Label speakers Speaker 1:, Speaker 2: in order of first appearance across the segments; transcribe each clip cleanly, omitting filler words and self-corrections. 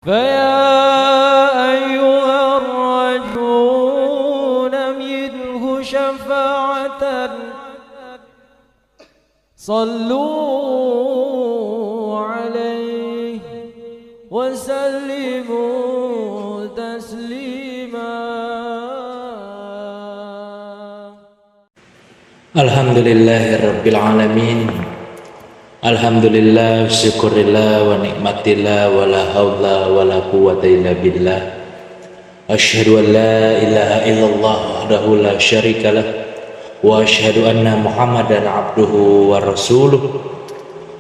Speaker 1: فيا أيها الرجل منه شفاعة صلوا عليه وسلموا تسليما.
Speaker 2: Alhamdulillahirabbil alamin. Alhamdulillah, syukurillah wa nikmatillah wa la haula wa la quwwata illa billah. Asyhadu an la ilaha illallah wahdahu la syarikalah wa asyhadu anna Muhammadan abduhu wa rasuluh.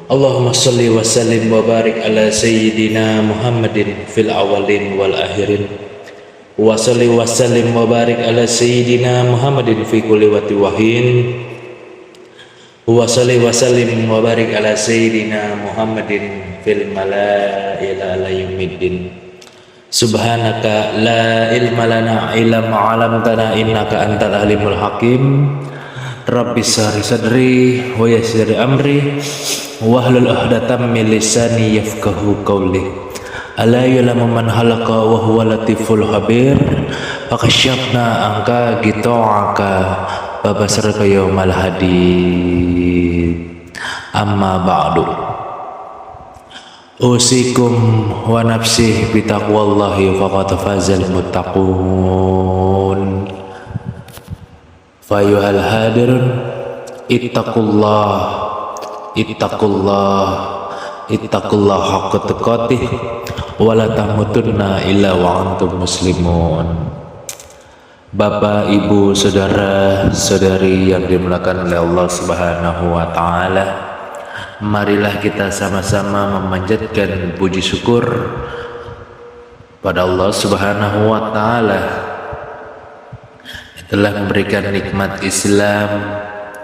Speaker 2: Allahumma shalli wa sallim wa barik ala sayyidina Muhammadin fil awwalin wal akhirin. Wa shalli wa sallim wa barik ala sayyidina Muhammadin fi kulli waqtin wa hin. Wa salli wa sallim wa barik ala sayyidina Muhammadin fil malaa'il ala yaumiddin. Subhanaka la ilma lana illa ma 'allamtana innaka antal alimul hakim. Rabbi shrah sadri wa yassir amri wahlul 'uqdatam min lisani yafqahu qawli. Ala ya'lamu man khalaqa wa huwa latiful khabir. Fakashafna anka gita'aka babasarka yaumal hadid. Amma ba'du. Usikum wa nafsi bitaqwallahi faqad fazal muttaqun. Fayuhal hadirun ittaqullah haqqa tuqatih wa la tamutunna illa wa antum muslimun. Bapak, Ibu, saudara, saudari yang dimuliakan oleh Allah Subhanahu wa taala, marilah kita sama-sama memanjatkan puji syukur pada Allah Subhanahu wa taala yang telah memberikan nikmat Islam,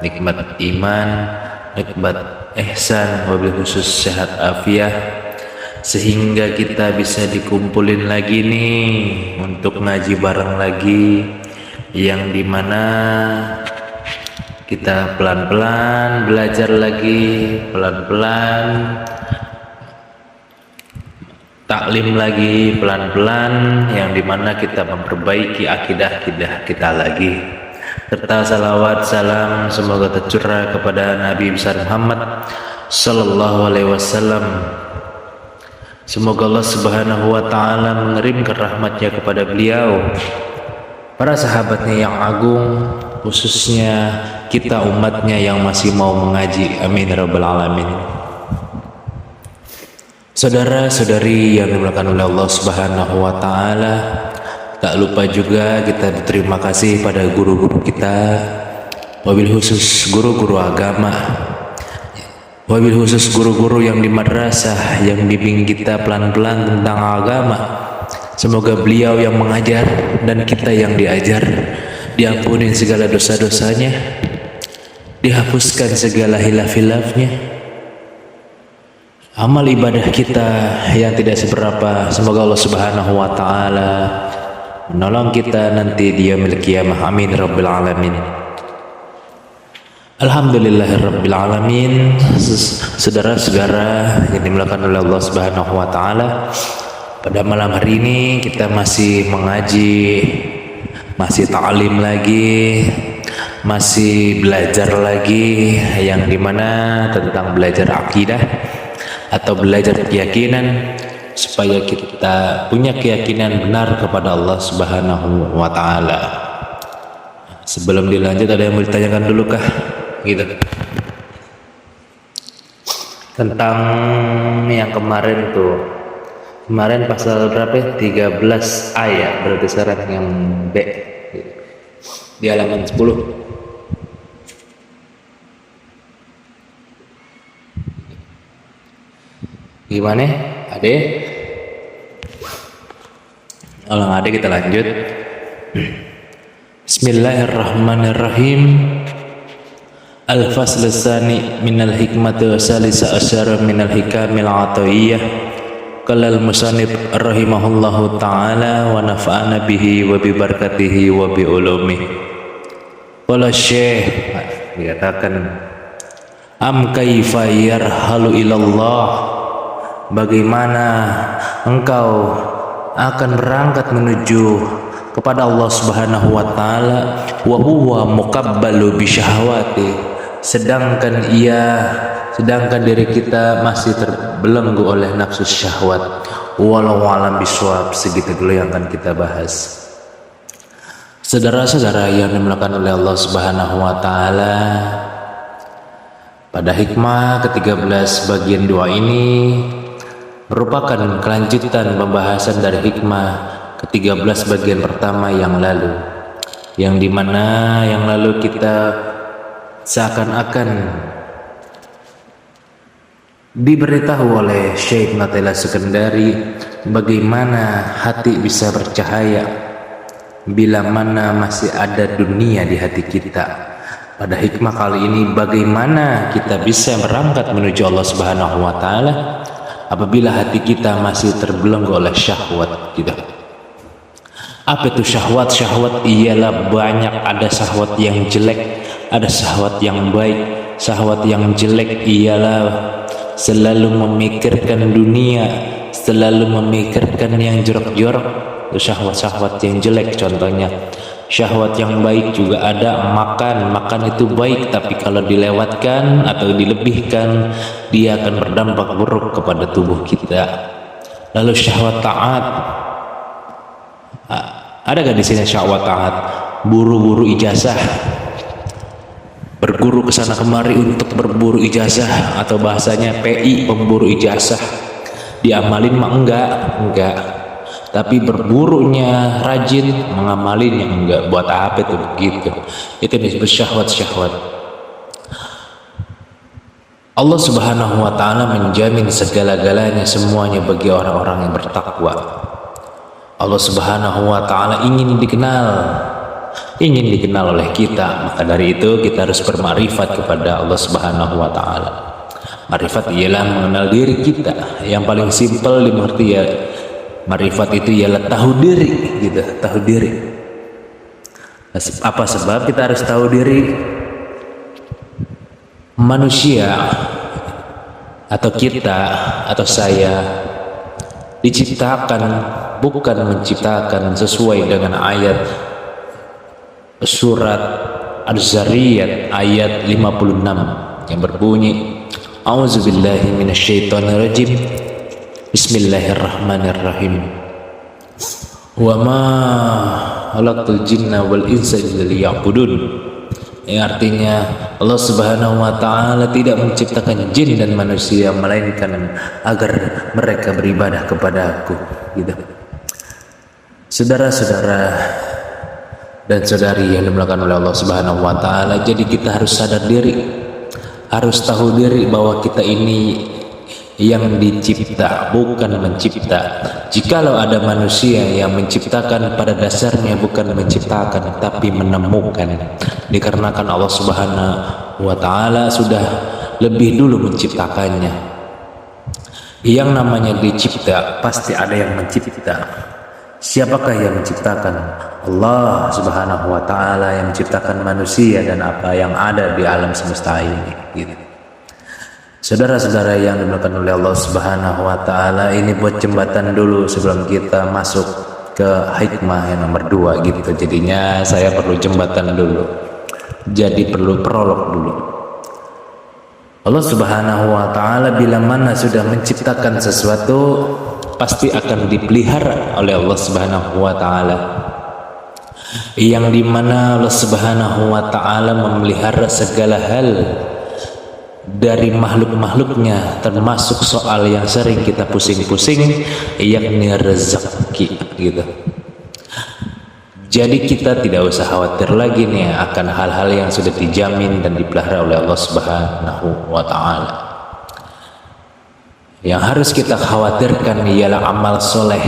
Speaker 2: nikmat iman, nikmat ihsan, wabil khusus sehat afiah, sehingga kita bisa dikumpulin lagi nih untuk ngaji bareng lagi, yang dimana kita pelan-pelan belajar lagi, pelan-pelan taklim lagi, pelan-pelan yang dimana kita memperbaiki akidah kita lagi, serta salawat salam semoga tercurah kepada Nabi besar Muhammad sallallahu alaihi wasallam. Semoga Allah Subhanahu wa taala mengirimkan rahmatnya kepada beliau, para sahabatnya yang agung, khususnya kita umatnya yang masih mau mengaji. Amin ya rabbal alamin. Saudara-saudari yang dimuliakan oleh Allah Subhanahu wa taala, tak lupa juga kita berterima kasih pada guru-guru kita, wabil khusus guru-guru agama, wabil khusus guru-guru yang di madrasah yang bimbing kita pelan-pelan tentang agama. Semoga beliau yang mengajar dan kita yang diajar diampuni segala dosa-dosanya, dihapuskan segala hilaf-hilafnya, amal ibadah kita yang tidak seberapa semoga Allah Subhanahu wa taala menolong kita nanti di yaumil qiyamah. Amin rabbil alamin. Alhamdulillahirabbil alamin. Saudara-saudara yang dimuliakan oleh Allah Subhanahu wa taala, pada malam hari ini kita masih mengaji, masih ta'lim lagi, masih belajar lagi, yang dimana tentang belajar akidah atau belajar keyakinan, supaya kita punya keyakinan benar kepada Allah Subhanahu wa taala. Sebelum dilanjut, ada yang mau ditanyakan dulu kah? Gitu. Tentang yang kemarin tuh. Kemarin pasal berapa? 13 ayat, berarti sekarang yang B di halaman 10. Gimana? Ade? Kalau nggak ada kita lanjut. Bismillahirrahmanirrahim. Al-fasl tsani minal hikmati wa salisa asyara minal hikamil ataiyah. Qala al-musannif rahimahullahu ta'ala wa nafa'ana bihi wa bi barakatihi wa bi ulumihi. Qala Syekh dikatakan, am kaifa yarhalu ilallah bagaimana engkau akan berangkat menuju kepada Allah Subhanahu wa taala wa huwa muqabbalu bi syahawati, sedangkan diri kita masih terbelenggu oleh nafsu syahwat. Walau alam biswab, segitu dulu yang akan kita bahas. Saudara-saudara yang dimuliakan oleh Allah Subhanahu wa taala, pada hikmah ke-13 bagian 2 ini merupakan kelanjutan pembahasan dari hikmah ke-13 bagian pertama yang lalu, yang dimana yang lalu kita seakan-akan diberitahu oleh Syekh Natila Sukendari bagaimana hati bisa bercahaya bila mana masih ada dunia di hati kita. Pada hikmah kali ini, bagaimana kita bisa berangkat menuju Allah Subhanahu wa taala apabila hati kita masih terbelenggu oleh syahwat gitu. Apa itu syahwat? Syahwat ialah banyak, ada syahwat yang jelek, ada syahwat yang baik. Syahwat yang jelek ialah selalu memikirkan dunia, selalu memikirkan yang jorok-jorok. Itu syahwat-syahwat yang jelek. Contohnya syahwat yang baik juga ada, makan itu baik, tapi kalau dilewatkan atau dilebihkan dia akan berdampak buruk kepada tubuh kita. Lalu syahwat taat, ada gak di sini syahwat taat? Buru-buru ijazah, berguru ke sana kemari untuk berburu ijazah, atau bahasanya PI, pemburu ijazah. Diamalin mah enggak, tapi berburunya rajin, mengamalinya enggak. Buat apa itu begitu? Itu disebut syahwat-syahwat. Allah Subhanahu wa taala menjamin segala-galanya, semuanya bagi orang-orang yang bertakwa. Allah Subhanahu wa taala ingin dikenal oleh kita. Maka dari itu kita harus bermakrifat kepada Allah Subhanahu wa taala. Makrifat ialah mengenal diri kita. Yang paling simpel dimengerti ya, makrifat itu ialah tahu diri gitu, tahu diri. Apa sebab kita harus tahu diri? Manusia atau kita atau saya diciptakan bukan menciptakan sesuai dengan ayat surat Az-Zariyat ayat 56 yang berbunyi, A'udzubillahi minasyaitonirrajim, Bismillahirrahmanirrahim, wa ma khalaqtul jinna wal insa illa liya'budun. Yang artinya Allah Subhanahu wa taala tidak menciptakan jin dan manusia melainkan agar mereka beribadah kepada Aku gitu. Saudara-saudara dan saudari yang dimuliakan oleh Allah Subhanahu wa taala, jadi kita harus sadar diri, harus tahu diri bahwa kita ini yang dicipta, bukan mencipta. Jikalau ada manusia yang menciptakan, pada dasarnya bukan menciptakan tapi menemukan, dikarenakan Allah Subhanahu wa taala sudah lebih dulu menciptakannya. Yang namanya dicipta pasti ada yang mencipta. Siapakah yang menciptakan? Allah Subhanahu wa taala yang menciptakan manusia dan apa yang ada di alam semesta ini gitu. Saudara-saudara yang dimuliakan oleh Allah Subhanahu wa taala, ini buat jembatan dulu sebelum kita masuk ke hikmah yang nomor 2 gitu. Jadinya saya perlu jembatan dulu. Jadi perlu prolog dulu. Allah Subhanahu wa taala bila mana sudah menciptakan sesuatu pasti akan dipelihara oleh Allah Subhanahu wa taala. Yang dimana Allah Subhanahu wa taala memelihara segala hal dari makhluk-makhluknya, termasuk soal yang sering kita pusing-pusing, yakni rezeki gitu. Jadi kita tidak usah khawatir lagi nih akan hal-hal yang sudah dijamin dan dipelihara oleh Allah Subhanahu wa taala. Yang harus kita khawatirkan ialah amal soleh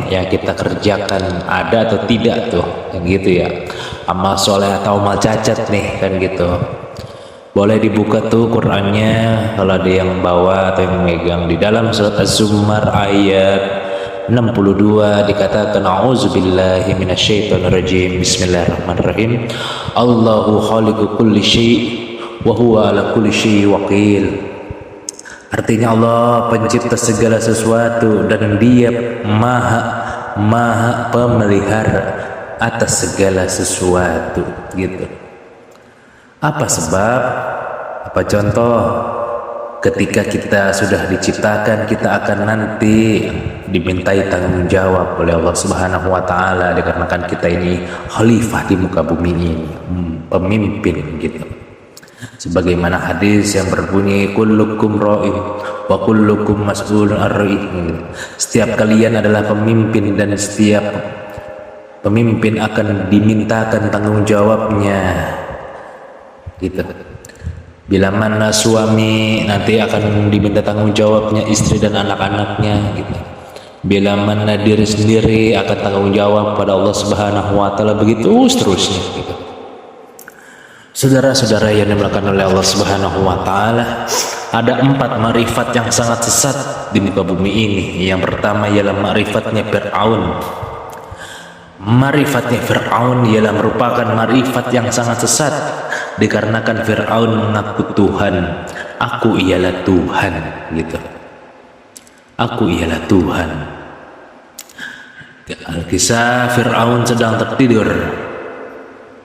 Speaker 2: yang kita kerjakan, ada atau tidak tuh, yang gitu ya. Amal soleh atau amal cacat nih kan gitu. Boleh dibuka tuh Qur'annya kalau ada yang bawa atau yang megang. Di dalam surat Az-Zumar ayat 62 dikatakan, A'udzubillahi minasyaitonirrajim, Bismillahirrahmanirrahim, Allahu khaliqu kulli syai' wa huwa ala kulli syai' waqil. Artinya Allah pencipta segala sesuatu dan Dia maha pemelihara atas segala sesuatu gitu. Apa sebab? Apa contoh? Ketika kita sudah diciptakan, kita akan nanti dimintai tanggung jawab oleh Allah Subhanahu wa taala dikarenakan kita ini khalifah di muka bumi ini, pemimpin gitu. Sebagaimana hadis yang berbunyi kullukum ra'in wa kullukum mas'ulun ar-ra'ih. Setiap kalian adalah pemimpin dan setiap pemimpin akan dimintakan tanggung jawabnya gitu. Bila mana suami nanti akan diminta tanggung jawabnya istri dan anak-anaknya gitu. Bila mana diri sendiri akan tanggung jawab pada Allah Subhanahu wa taala, begitu seterusnya gitu. Saudara-saudara yang dimuliakan oleh Allah Subhanahu wa taala, ada 4 makrifat yang sangat sesat di muka bumi ini. Yang pertama ialah makrifatnya Fir'aun. Marifatnya Fir'aun ialah merupakan marifat yang sangat sesat dikarenakan Fir'aun mengaku Tuhan. Aku ialah Tuhan gitu. Aku ialah Tuhan. Kisah Fir'aun sedang tertidur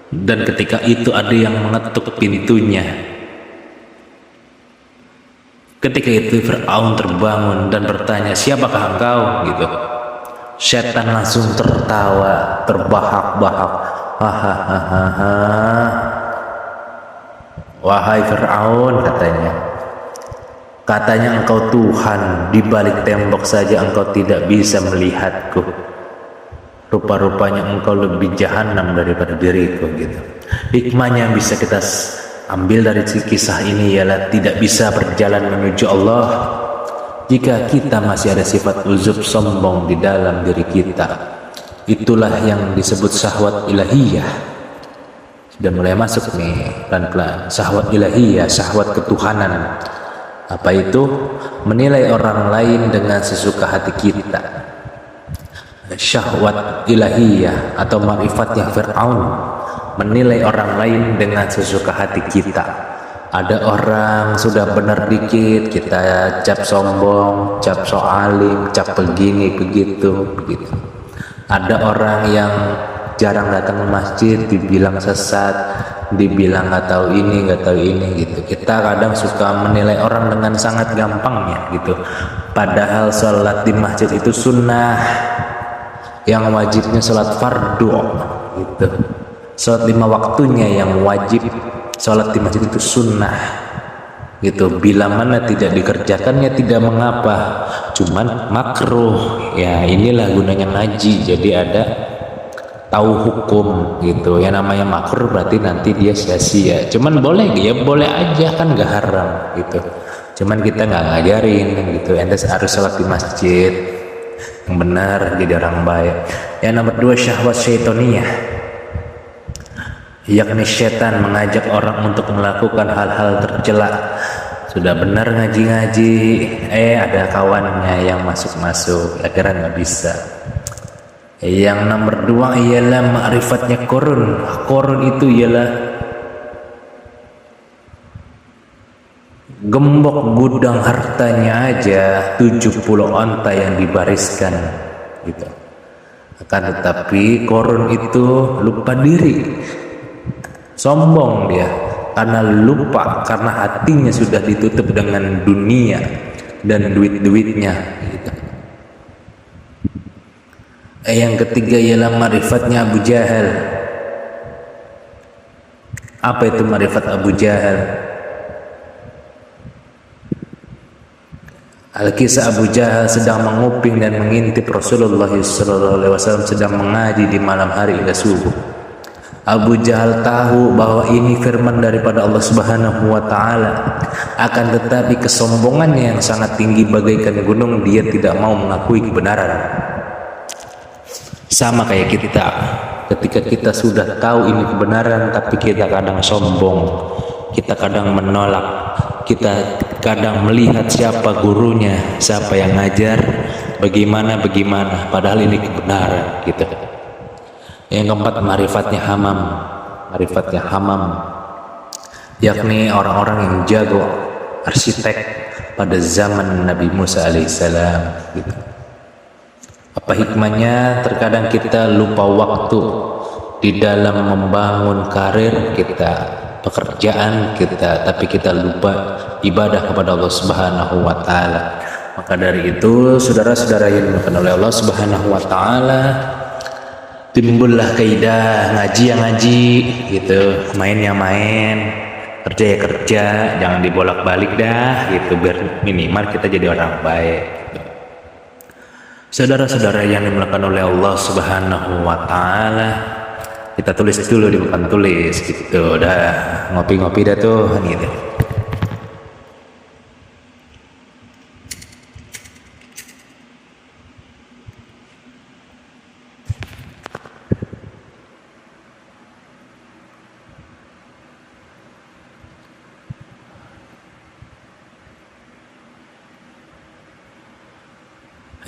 Speaker 2: dan ketika itu ada yang mengetuk pintunya. Ketika itu Fir'aun terbangun dan bertanya, siapakah engkau gitu. Setan langsung tertawa, terbahak-bahak. Hahaha. Wahai Fir'aun, katanya engkau Tuhan, di balik tembok saja engkau tidak bisa melihatku. Rupa-rupanya engkau lebih jahanam daripada diriku gitu. Hikmahnya yang bisa kita ambil dari kisah ini ialah tidak bisa berjalan menuju Allah jika kita masih ada sifat uzub, sombong di dalam diri kita. Itulah yang disebut syahwat ilahiyah. Sudah mulai masuk nih pelan-pelan. Syahwat ilahiyah, syahwat ketuhanan. Apa itu? Menilai orang lain dengan sesuka hati kita. Syahwat ilahiyah atau marifatnya Fir'aun, menilai orang lain dengan sesuka hati kita. Ada orang sudah benar dikit kita cap sombong, cap soalim, cap begini begitu. Ada orang yang jarang datang ke masjid dibilang sesat, dibilang nggak tahu ini gitu. Kita kadang suka menilai orang dengan sangat gampangnya gitu. Padahal sholat di masjid itu sunnah, yang wajibnya sholat fardu gitu. Sholat 5 waktunya yang wajib, sholat di masjid itu sunnah gitu. Bila mana tidak dikerjakannya tidak mengapa, cuman makruh. Ya inilah gunanya ngaji, jadi ada tahu hukum gitu. Yang namanya makruh berarti nanti dia sia-sia. Cuman boleh ya, boleh aja kan, gak haram gitu. Cuman kita nggak ngajarin gitu. Ente harus sholat di masjid yang benar, jadi orang baik. Yang nomor 2 syahwat syaitoniyah, yakni setan mengajak orang untuk melakukan hal-hal tercela. Sudah benar ngaji-ngaji, ada kawannya yang masuk-masuk, akhirnya nggak bisa. Yang nomor 2 ialah ma'rifatnya korun. Korun itu ialah gembok gudang hartanya aja 70 onta yang dibariskan gitu. Akan tetapi korun itu lupa diri, sombong dia karena lupa, karena hatinya sudah ditutup dengan dunia dan duit-duitnya gitu. Yang ketiga ialah marifatnya Abu Jahal. Apa itu marifat Abu Jahal? Al-kisah Abu Jahal sedang menguping dan mengintip Rasulullah SAW sedang mengaji di malam hari hingga subuh. Abu Jahal tahu bahwa ini firman daripada Allah Subhanahu wa taala. Akan tetapi kesombongannya yang sangat tinggi bagaikan gunung, dia tidak mau mengakui kebenaran. Sama kayak kita, ketika kita sudah tahu ini kebenaran tapi kita kadang sombong, kita kadang menolak, kita kadang melihat siapa gurunya, siapa yang ngajar, bagaimana padahal ini kebenaran gitu. Yang keempat marifatnya hamam, yakni orang-orang yang jago, arsitek, pada zaman Nabi Musa alaihissalam gitu. Apa hikmahnya? Terkadang kita lupa waktu di dalam membangun karir kita, pekerjaan kita, tapi kita lupa ibadah kepada Allah Subhanahu wa taala. Maka dari itu, saudara-saudara yang dimuliakan oleh Allah Subhanahu wa taala, timbullah kaidah ngaji yang ngaji gitu, main yang main, kerja ya kerja, jangan dibolak-balik dah gitu, biar minimal kita jadi orang baik. Saudara-saudara yang dimuliakan oleh Allah Subhanahu wa taala, kita tulis dulu di papan tulis gitu, udah ngopi-ngopi dah tuh gitu.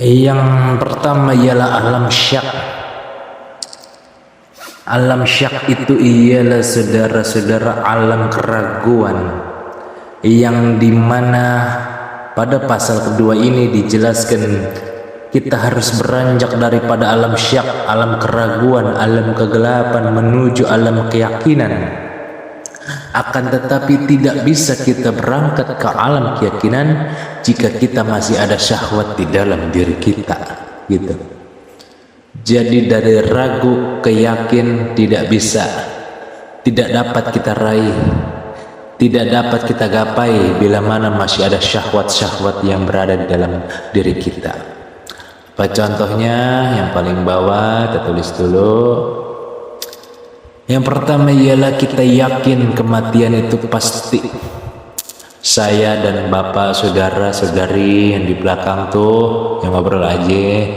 Speaker 2: Yang pertama ialah alam syak. Alam syak itu ialah saudara-saudara alam keraguan, yang dimana pada pasal kedua ini dijelaskan kita harus beranjak daripada alam syak, alam keraguan, alam kegelapan menuju alam keyakinan. Akan tetapi tidak bisa kita berangkat ke alam keyakinan jika kita masih ada syahwat di dalam diri kita gitu. Jadi dari ragu ke yakin tidak bisa, tidak dapat kita raih, tidak dapat kita gapai bila mana masih ada syahwat-syahwat yang berada di dalam diri kita. Apa contohnya? Yang paling bawah kita tulis dulu. Yang pertama ialah kita yakin kematian itu pasti. Saya dan bapak, saudara, saudari yang di belakang tuh yang ngobrol aja,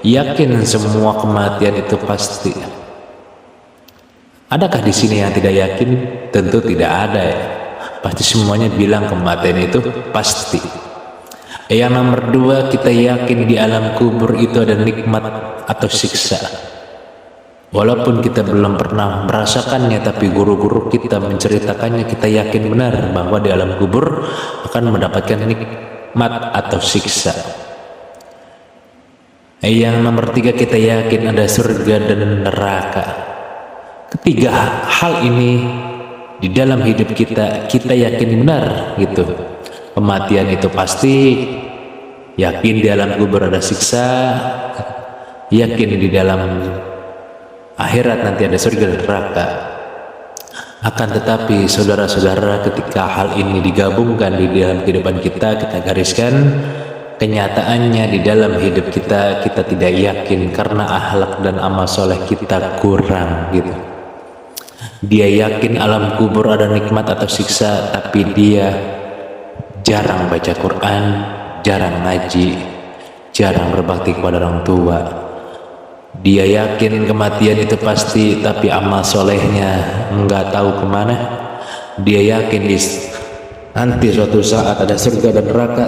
Speaker 2: yakin semua kematian itu pasti. Adakah di sini yang tidak yakin? Tentu tidak ada ya. Pasti semuanya bilang kematian itu pasti. Yang nomor dua, kita yakin di alam kubur itu ada nikmat atau siksa. Walaupun kita belum pernah merasakannya, tapi guru-guru kita menceritakannya, kita yakin benar bahwa di alam kubur akan mendapatkan nikmat atau siksa. Yang nomor tiga, kita yakin ada surga dan neraka. Ketiga hal ini di dalam hidup kita yakin benar gitu. Kematian itu pasti, yakin di alam kubur ada siksa, yakin di dalam akhirat nanti ada surga dan neraka. Akan tetapi saudara-saudara, ketika hal ini digabungkan di dalam kehidupan kita gariskan, kenyataannya di dalam hidup kita tidak yakin karena akhlak dan amal soleh kita kurang gitu. Dia yakin alam kubur ada nikmat atau siksa, tapi dia jarang baca Quran, jarang ngaji, jarang berbakti kepada orang tua. Dia yakin kematian itu pasti, tapi amal solehnya enggak tahu kemana. Dia yakin nanti suatu saat ada surga dan neraka,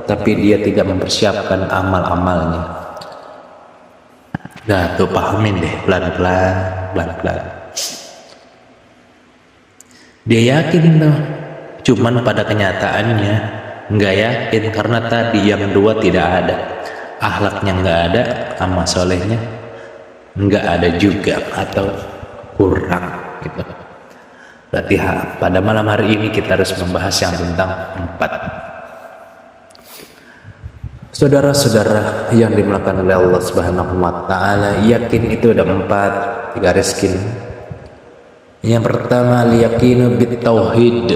Speaker 2: tapi dia tidak mempersiapkan amal-amalnya. Nah tuh pahamin deh, pelan-pelan. Dia yakin tuh, cuman pada kenyataannya enggak yakin karena tadi yang dua tidak ada. Akhlaknya enggak ada, amal solehnya enggak ada juga atau kurang gitu. Berarti pada malam hari ini kita harus membahas yang tentang 4. Saudara-saudara yang dimuliakan oleh Allah Subhanahu wa taala, yakin itu ada 4, digariskin. Yang pertama, liyaqinu bit tauhid.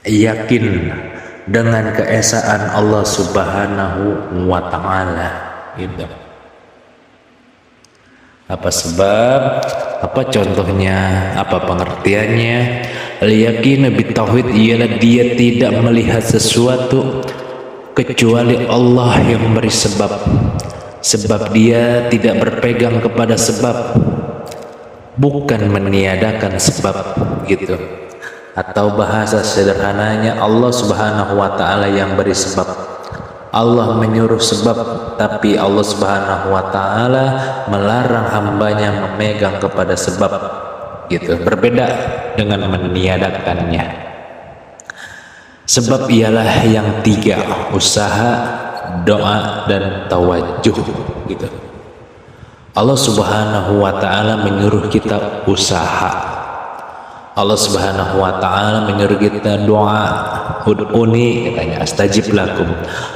Speaker 2: Yakin dengan keesaan Allah Subhanahu wa taala gitu. Apa sebab? Apa contohnya? Apa pengertiannya? Liyaqinu bit tauhid ialah dia tidak melihat sesuatu kecuali Allah yang memberi sebab. Sebab dia tidak berpegang kepada sebab, bukan meniadakan sebab gitu. Atau bahasa sederhananya, Allah Subhanahu wa taala yang beri sebab. Allah menyuruh sebab, tapi Allah Subhanahu wa taala melarang hambanya memegang kepada sebab gitu. Berbeda dengan meniadakannya. Sebab ialah yang tiga: usaha, doa, dan tawajuh gitu. Allah Subhanahu wa taala menyuruh kita usaha. Allah Subhanahu wa taala menyuruh kita doa. Ud'uni katanya astajib lakum.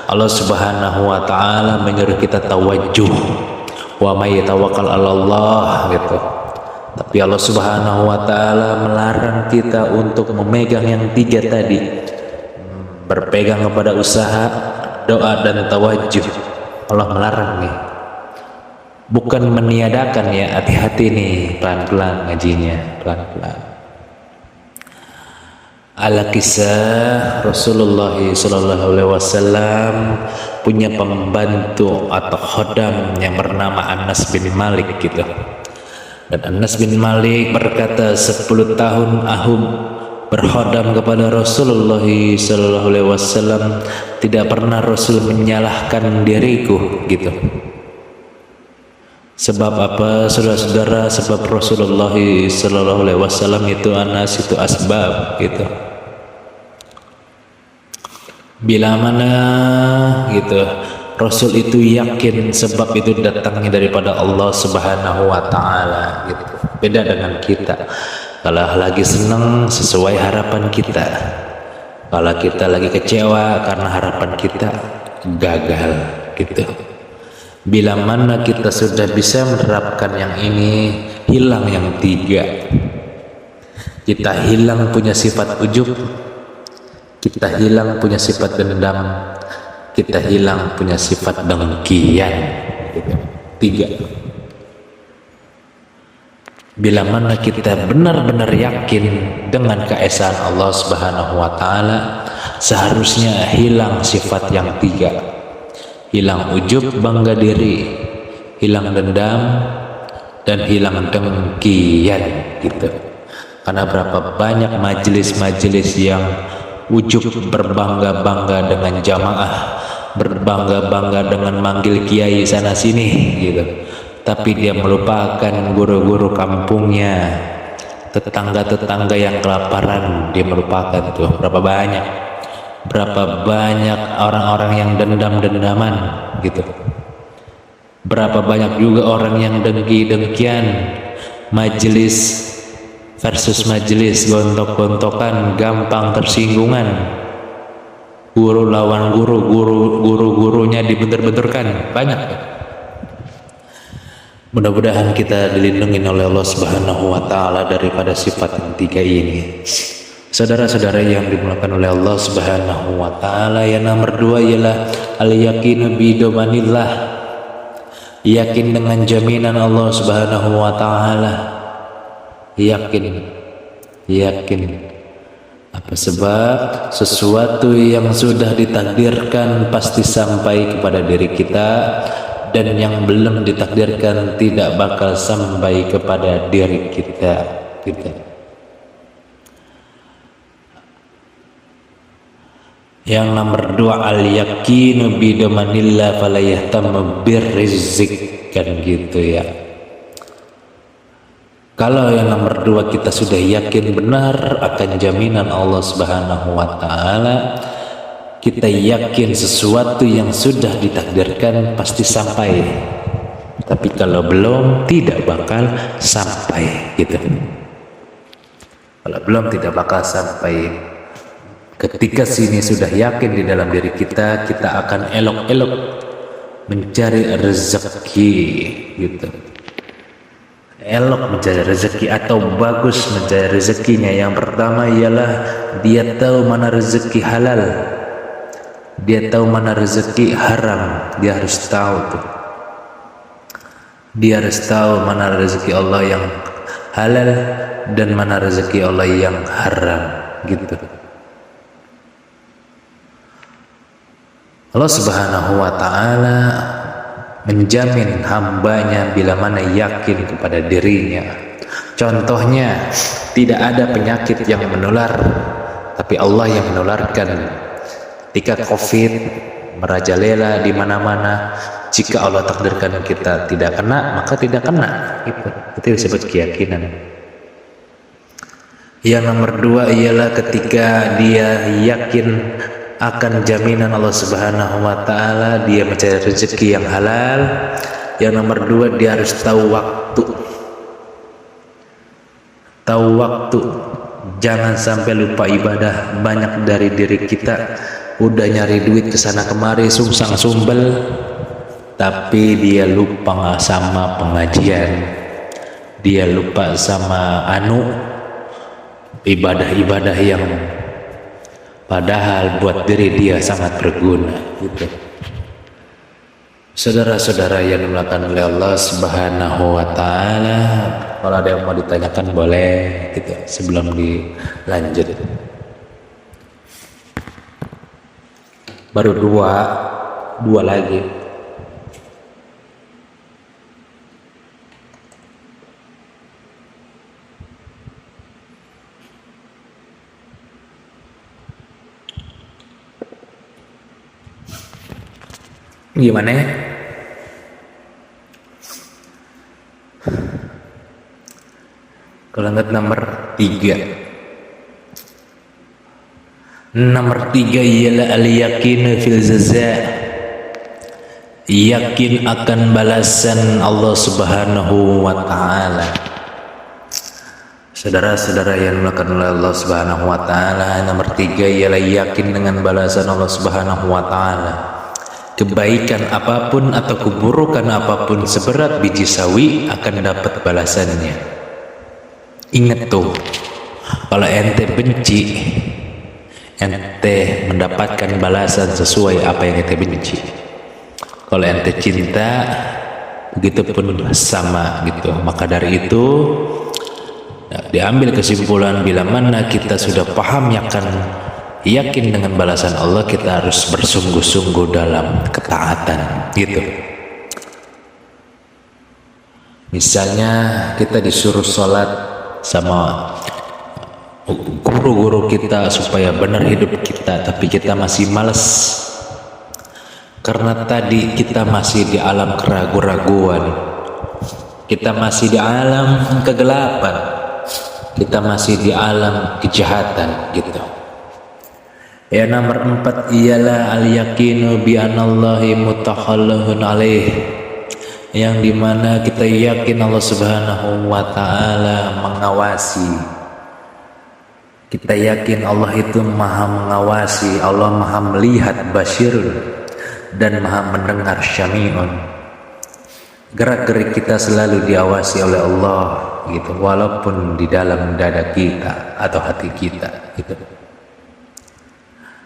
Speaker 2: Allah Subhanahu wa taala menyuruh kita tawajuh. Wa may yatawakkal 'alallah gitu. Tapi Allah Subhanahu wa taala melarang kita untuk memegang yang tiga tadi. Berpegang kepada usaha, doa, dan tawajuh. Allah melarang nih. Bukan meniadakan ya, hati-hati nih, pelan-pelan ngajinya, pelan-pelan. Ala kisah Rasulullah SAW punya pembantu atau khodam yang bernama Anas bin Malik gitu. Dan Anas bin Malik berkata, 10 tahun Ahum berkhodam kepada Rasulullah SAW, tidak pernah Rasul menyalahkan diriku gitu. Sebab apa saudara-saudara? Sebab Rasulullah SAW itu Anas itu asbab gitu. Bila mana gitu Rasul itu yakin sebab itu datangnya daripada Allah Subhanahu wa taala gitu. Beda dengan kita. Kalau lagi senang sesuai harapan kita, kalau kita lagi kecewa karena harapan kita gagal gitu. Bila mana kita sudah bisa menerapkan yang ini, hilang yang tiga. Kita hilang punya sifat ujub, kita hilang punya sifat dendam, kita hilang punya sifat dengkian gitu. Tiga. Bila mana kita benar-benar yakin dengan keesaan Allah Subhanahu wa taala, seharusnya hilang sifat yang tiga. Hilang ujub, bangga diri, hilang dendam, dan hilang dengkian gitu. Karena berapa banyak majelis-majelis yang ujub, berbangga-bangga dengan jamaah, berbangga-bangga dengan manggil kiai sana sini gitu. Tapi dia melupakan guru-guru kampungnya, tetangga-tetangga yang kelaparan dia melupakan tuh. Berapa banyak orang-orang yang dendam-dendaman gitu. Berapa banyak juga orang yang dengki-dengkian, majelis versus majelis, gontok-gontokan, gampang tersinggungan, guru lawan guru, guru-gurunya dibentur-benturkan, banyak. Mudah-mudahan kita dilindungi oleh Allah Subhanahu wa taala daripada sifat yang tiga ini. Saudara-saudara yang dimuliakan oleh Allah Subhanahu wa taala, yang nomor dua ialah al-yaqinu bi domanillah. Yakin dengan jaminan Allah Subhanahu wa taala. Yakin. Apa sebab? Sesuatu yang sudah ditakdirkan pasti sampai kepada diri kita, dan yang belum ditakdirkan tidak bakal sampai kepada diri kita. Yang nomor dua, al-yaqinu bidamanillah fala yahtamu birrizq, kan gitu ya. Kalau yang nomor dua kita sudah yakin benar akan jaminan Allah Subhanahu wa taala, kita yakin sesuatu yang sudah ditakdirkan pasti sampai. Tapi kalau belum, tidak bakal sampai gitu. Kalau belum, tidak bakal sampai. Ketika sini sudah yakin di dalam diri kita, kita akan elok-elok mencari rezeki gitu. Elok mencari rezeki atau bagus mencari rezekinya. Yang pertama ialah dia tahu mana rezeki halal, dia tahu mana rezeki haram. Dia harus tahu tuh. Dia harus tahu mana rezeki Allah yang halal dan mana rezeki Allah yang haram gitu. Allah Subhanahu wa taala menjamin hambanya bila mana yakin kepada dirinya. Contohnya, tidak ada penyakit yang menular, tapi Allah yang menularkan. Ketika COVID merajalela di mana-mana, jika Allah takdirkan kita tidak kena, maka tidak kena. Itu disebut keyakinan. Yang nomor dua ialah ketika dia yakin akan jaminan Allah Subhanahu wa taala, dia mencari rezeki yang halal. Yang nomor dua, dia harus tahu waktu. Tahu waktu. Jangan sampai lupa ibadah. Banyak dari diri kita udah nyari duit kesana kemari, sungsang sumbel, tapi dia lupa sama pengajian. Dia lupa sama ibadah-ibadah yang padahal buat diri dia sangat berguna gitu. Saudara-saudara yang dimuliakan oleh Allah Subhanahu wa taala, kalau ada yang mau ditanyakan boleh gitu sebelum dilanjut. Baru dua lagi. Gimana ya? Kalau nggak nomor 3. Nomor 3 ialah al-yakin fil jaza. Yakin akan balasan Allah Subhanahu wa taala. Saudara-saudara yang dimuliakan oleh Allah Subhanahu wa taala, nomor 3 ialah yakin dengan balasan Allah Subhanahu wa taala. Kebaikan apapun atau keburukan apapun seberat biji sawi akan dapat balasannya. Ingat tuh, kalau ente benci, ente mendapatkan balasan sesuai apa yang ente benci. Kalau ente cinta, begitupun sama gitu. Maka dari itu diambil kesimpulan, bila mana kita sudah paham yakin dengan balasan Allah, kita harus bersungguh-sungguh dalam ketaatan gitu. Misalnya kita disuruh sholat sama guru-guru kita supaya benar hidup kita, tapi kita masih malas karena tadi kita masih di alam keraguan-raguan, kita masih di alam kegelapan, kita masih di alam kejahatan gitu. Ya, nomor 4 ialah al-yakinu bi anallahi mutakhallahun alaih, yang dimana kita yakin Allah Subhanahu wa taala mengawasi. Kita yakin Allah itu maha mengawasi, Allah maha melihat basirun dan maha mendengar syami'un. Gerak-gerik kita selalu diawasi oleh Allah gitu, walaupun di dalam dada kita atau hati kita gitu.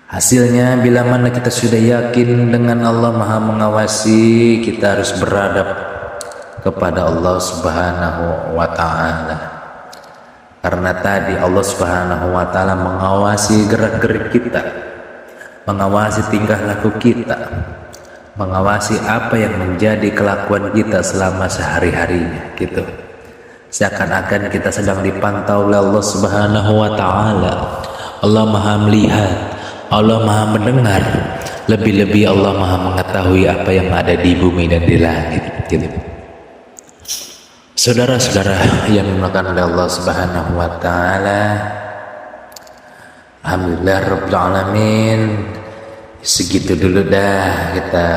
Speaker 2: Hasilnya, bila mana kita sudah yakin dengan Allah maha mengawasi, kita harus beradab kepada Allah Subhanahu wa ta'ala. Karena tadi Allah Subhanahu wa ta'ala mengawasi gerak-gerik kita, mengawasi tingkah laku kita, mengawasi apa yang menjadi kelakuan kita selama sehari-harinya gitu. Seakan-akan kita sedang dipantau oleh Allah Subhanahu wa ta'ala. Allah maha melihat, Allah maha mendengar, lebih-lebih Allah maha mengetahui apa yang ada di bumi dan di langit gitu. Saudara-saudara yang dimuliakan oleh Allah Subhanahu wa taala, alhamdulillah rabbil alamin. Segitu dulu dah kita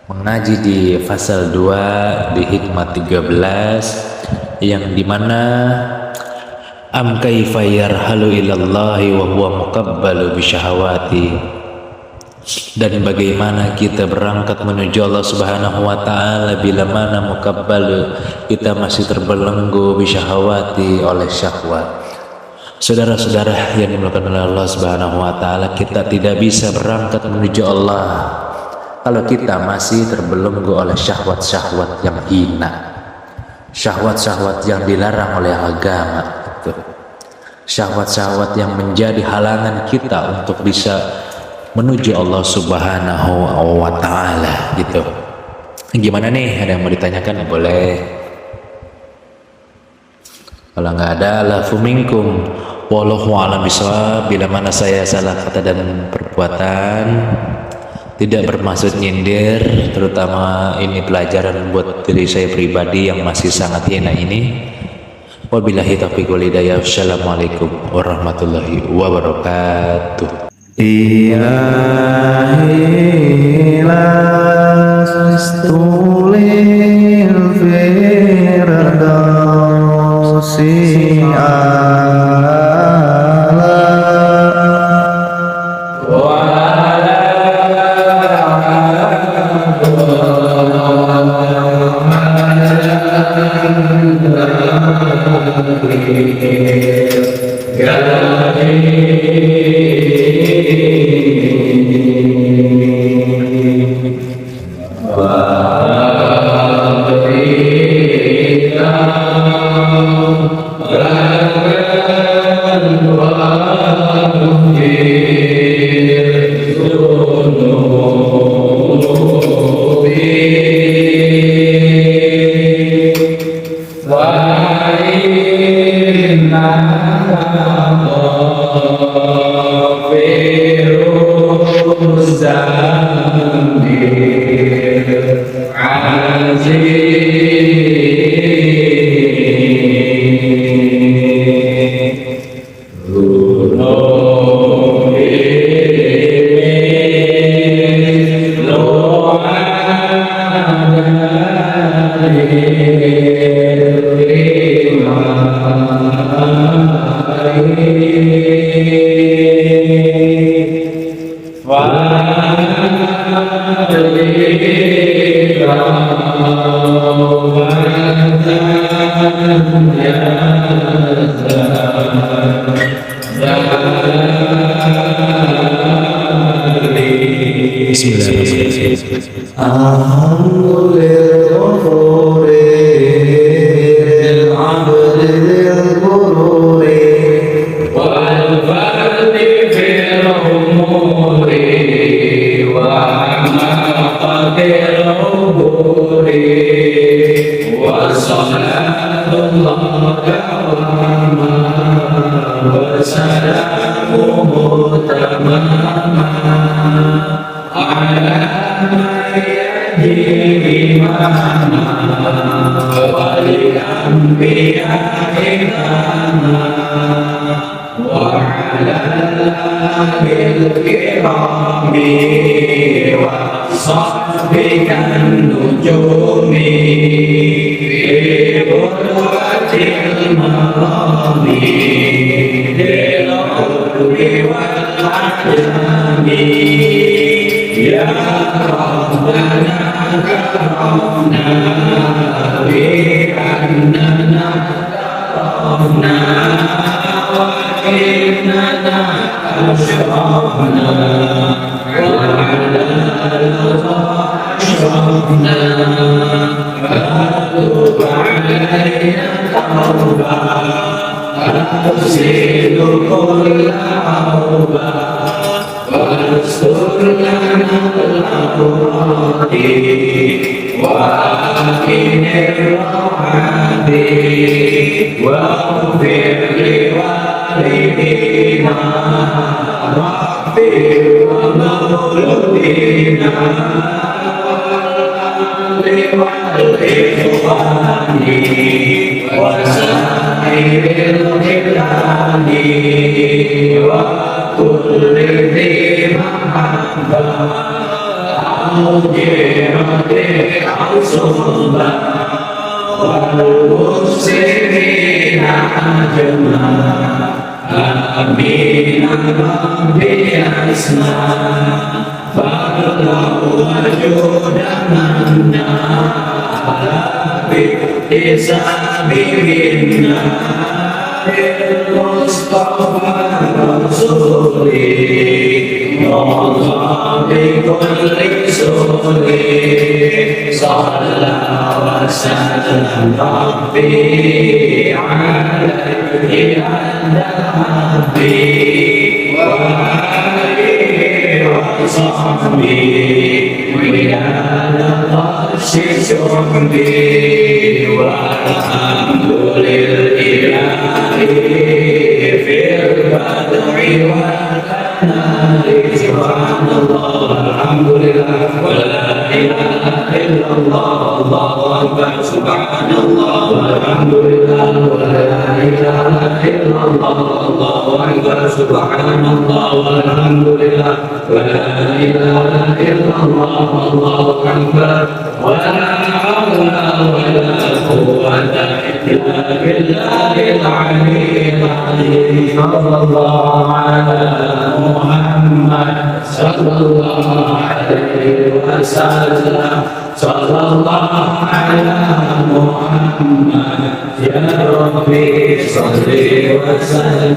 Speaker 2: mengaji di pasal 2 di hikmah 13, yang dimana am kaifa yarhalu ilallahi wa huwa muqabbalu bisyahawati, dan bagaimana kita berangkat menuju Allah Subhanahu wa taala bila mana muqabbalu, kita masih terbelenggu bisyahawati oleh syahwat. Saudara-saudara yang dimuliakan oleh Allah Subhanahu wa taala, kita tidak bisa berangkat menuju Allah kalau kita masih terbelenggu oleh syahwat-syahwat yang hina, syahwat-syahwat yang dilarang oleh agama, syahwat-syahwat yang menjadi halangan kita untuk bisa menuju Allah Subhanahu wa ta'ala gitu. Gimana nih, ada yang mau ditanyakan? Boleh. Kalau nggak ada, lafu minkum wallahu a'lam bishawab. Bila mana saya salah kata dan perbuatan, tidak bermaksud nyindir, terutama ini pelajaran buat diri saya pribadi yang masih sangat hina ini. Wabillahi taufiq wal hidayah. Wassalamualaikum warahmatullahi wabarakatuh.
Speaker 3: Ilahi lastulil firdausi
Speaker 4: Subhanallah, walhamdulillah, إلا الله الله أكبر سبحان الله والحمد لله ولا إله إلا الله الله أكبر ولا حول ولا قوة إلا بالله العلي العظيم صلى الله على محمد صلى الله عليه وسلم صلى الله على محمد يا ربي صل وسلم.